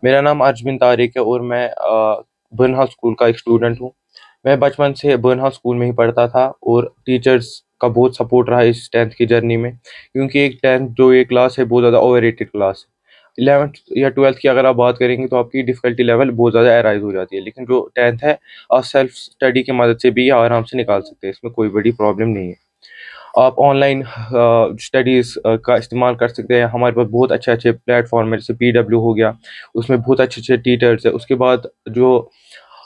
मेरा नाम अर्जमिन तारिक है और मैं बर्नहाल स्कूल का एक स्टूडेंट हूँ। मैं बचपन से बर्नहाल स्कूल में ही पढ़ता था और टीचर्स का बहुत सपोर्ट रहा इस 10th की जर्नी में, क्योंकि एक 10th जो ये क्लास है बहुत ज़्यादा ओवररेटेड क्लास है। 11th या 12th की अगर आप बात करेंगे तो आपकी डिफ़िकल्टी लेवल बहुत ज़्यादा अराइज़ हो जाती है, लेकिन जो 10th है आप सेल्फ स्टडी की मदद से भी आराम से निकाल सकते हैं, इसमें कोई बड़ी प्रॉब्लम नहीं है। आप ऑनलाइन स्टडीज़ का इस्तेमाल कर सकते हैं। हमारे पास बहुत अच्छे-अच्छे प्लेटफ़ॉर्म हैं, जैसे पीडब्ल्यू हो गया, उसमें बहुत अच्छे-अच्छे टीचर्स हैं। उसके बाद जो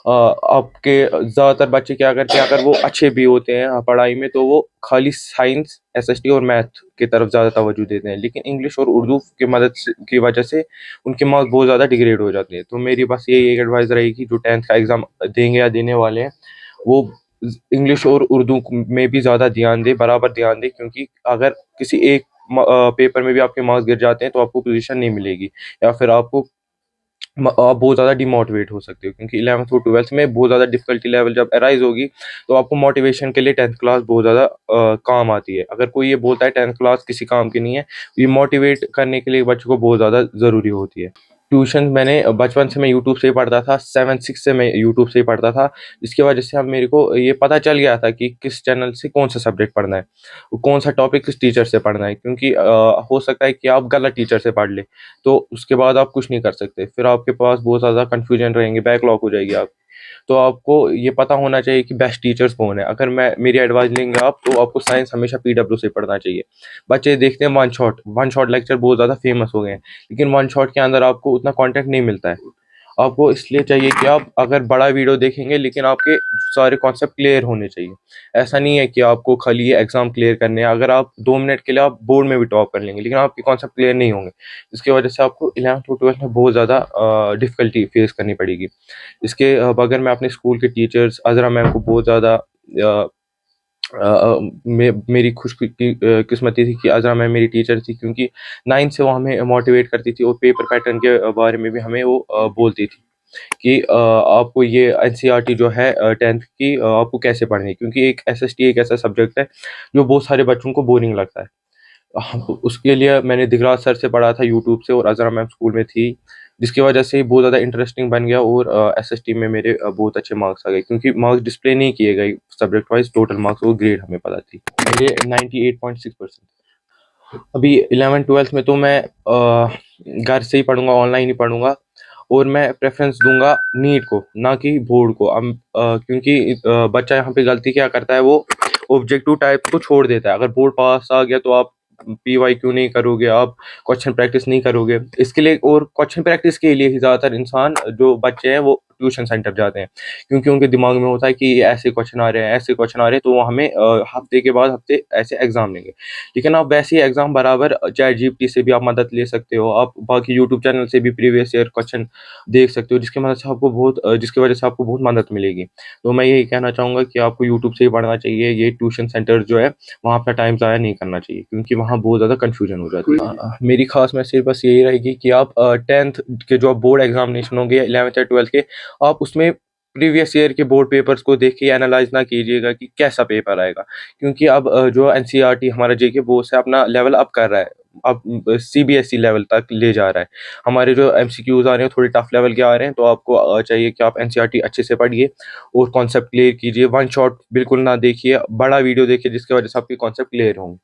आपके ज़्यादातर बच्चे क्या करते हैं, अगर वो अच्छे भी होते हैं पढ़ाई में, तो वो खाली साइंस, एसएसटी और मैथ की तरफ ज़्यादा तवज्जो देते हैं। लेकिन इंग्लिश और उर्दू की मदद से की वजह से उनके मार्क्स बहुत ज़्यादा डिग्रेड हो जाते हैं। तो मेरी बस यही एक एडवाइस रहेगी, जो 10th का एग्ज़ाम देंगे या देने वाले हैं, वो इंग्लिश और उर्दू में भी ज़्यादा ध्यान दें, बराबर ध्यान दें, क्योंकि अगर किसी एक पेपर में भी आपके मार्क्स गिर जाते हैं तो आपको पोजीशन नहीं मिलेगी, या फिर आप बहुत ज़्यादा डिमोटिवेट हो सकते हो, क्योंकि 11th और 12th में बहुत ज़्यादा डिफ़िकल्टी लेवल जब अराइज़ होगी, तो आपको मोटिवेशन के लिए 10th क्लास बहुत ज़्यादा काम आती है। अगर कोई ये बोलता है 10th क्लास किसी काम की नहीं है, ये मोटिवेट करने के लिए बच्चों को बहुत ज़्यादा ज़रूरी होती है। ट्यूशन मैंने बचपन से मैं यूट्यूब से ही पढ़ता था, 7-6 से मैं यूट्यूब से ही पढ़ता था, जिसकी वजह से अब मेरे को ये पता चल गया था कि किस चैनल से कौन-सा सब्जेक्ट पढ़ना है, कौन-सा टॉपिक किस टीचर से पढ़ना है, क्योंकि हो सकता है कि आप गलत टीचर से पढ़ लें, तो उसके बाद आप कुछ नहीं कर सकते। फिर आपके पास बहुत ज़्यादा कन्फ्यूजन रहेंगे, बैकलॉग हो जाएगी आप। तो आपको ये पता होना चाहिए कि बेस्ट टीचर्स कौन है। अगर मैं मेरी एडवाइस लेंगे आप, तो आपको साइंस हमेशा पीडब्ल्यू से पढ़ना चाहिए। बच्चे देखते हैं वन शॉट लेक्चर बहुत ज़्यादा फेमस हो गए हैं, लेकिन वन शॉट के अंदर आपको उतना कंटेंट नहीं मिलता है। आपको इसलिए चाहिए कि आप अगर बड़ा वीडियो देखेंगे, लेकिन आपके सारे कॉन्सेप्ट क्लियर होने चाहिए। ऐसा नहीं है कि आपको खाली ये एग्ज़ाम क्लियर करने हैं, अगर आप 2 मिनट के लिए आप बोर्ड में भी टॉप कर लेंगे, लेकिन आपके कॉन्सेप्ट क्लियर नहीं होंगे। इसकी वजह से आपको 11th और 12th में बहुत ज़्यादा डिफ़िकल्टी फेस करनी पड़ेगी। इसके बगैर मैं अपने स्कूल के टीचर्स अज़रा मैम को बहुत ज़्यादा मेरी किस्मती थी कि अज़रा मैम मेरी टीचर थी, क्योंकि 9th से वो हमें मोटिवेट करती थी और पेपर पैटर्न के बारे में भी हमें वो बोलती थी कि आपको ये एनसीईआरटी जो है 10th की आपको कैसे पढ़नी है, क्योंकि एक एसएसटी एक ऐसा सब्जेक्ट है जो बहुत सारे बच्चों को बोरिंग लगता है। उसके लिए मैंने दिगराज सर से पढ़ा था यूट्यूब से, और अज़रा मैम स्कूल में थी, जिसकी वजह से बहुत ज़्यादा इंटरेस्टिंग बन गया, और एसएसटी में मेरे बहुत अच्छे मार्क्स आ गए, क्योंकि मार्क्स डिस्प्ले नहीं किए गए सब्जेक्ट वाइज़, टोटल मार्क्स और ग्रेड हमें पता थी। मेरे 98.6%। अभी 11th-12th में तो मैं घर से ही पढ़ूँगा, ऑनलाइन ही पढ़ूँगा, और मैं प्रेफ़रेंस दूँगा नीट को, ना कि बोर्ड को। क्योंकि बच्चा यहाँ पे गलती क्या करता है, वो ऑब्जेक्टिव टाइप को छोड़ देता है। अगर बोर्ड पास आ गया तो आप पीवाईक्यू नहीं करोगे, आप क्वेश्चन प्रैक्टिस नहीं करोगे। इसके लिए, और क्वेश्चन प्रैक्टिस के लिए ही ज़्यादातर इंसान जो बच्चे हैं वो ट्यूशन सेंटर जाते हैं, क्योंकि उनके दिमाग में होता है कि ये ऐसे क्वेश्चन आ रहे हैं, ऐसे क्वेश्चन आ रहे हैं, तो वो हमें हफ़्ते के बाद हफ़्ते ऐसे एग्ज़ाम लेंगे। लेकिन आप वैसे ही एग्ज़ाम बराबर चैटजीपीटी से भी आप मदद ले सकते हो, आप बाकी यूट्यूब चैनल से भी प्रीवियस ईयर क्वेश्चन देख सकते हो, जिसकी वजह से आपको बहुत मदद मिलेगी। तो मैं यही कहना चाहूँगा कि आपको यूट्यूब से ही पढ़ना चाहिए, ये ट्यूशन सेंटर जो है, वहाँ अपना टाइम ज़ाया नहीं करना चाहिए, क्योंकि वहाँ बहुत ज़्यादा कन्फ्यूजन हो जाती है। मेरी ख़ास मैसेज बस यही रहेगी कि आप 10th के जो बोर्ड एग्ज़ामिनेशन होंगे 11th या 12th के, आप उसमें प्रीवियस ईयर के बोर्ड पेपर्स को देख के एनालाइज़ ना कीजिएगा कि कैसा पेपर आएगा। क्योंकि अब जो एनसीईआरटी हमारा जेके बोर्ड से अपना लेवल अप कर रहा है। अब सीबीएसई लेवल तक ले जा रहा है। हमारे जो एमसीक्यूज़ आ रहे हैं थोड़े टफ लेवल के आ रहे हैं, तो आपको चाहिए कि आप एनसीईआरटी अच्छे से पढ़िए और कॉन्सेप्ट क्लियर कीजिए। वन शॉट बिल्कुल ना देखिए, बड़ा वीडियो देखिए, जिसकी वजह से आपके कॉन्सेप्ट क्लियर होंगे।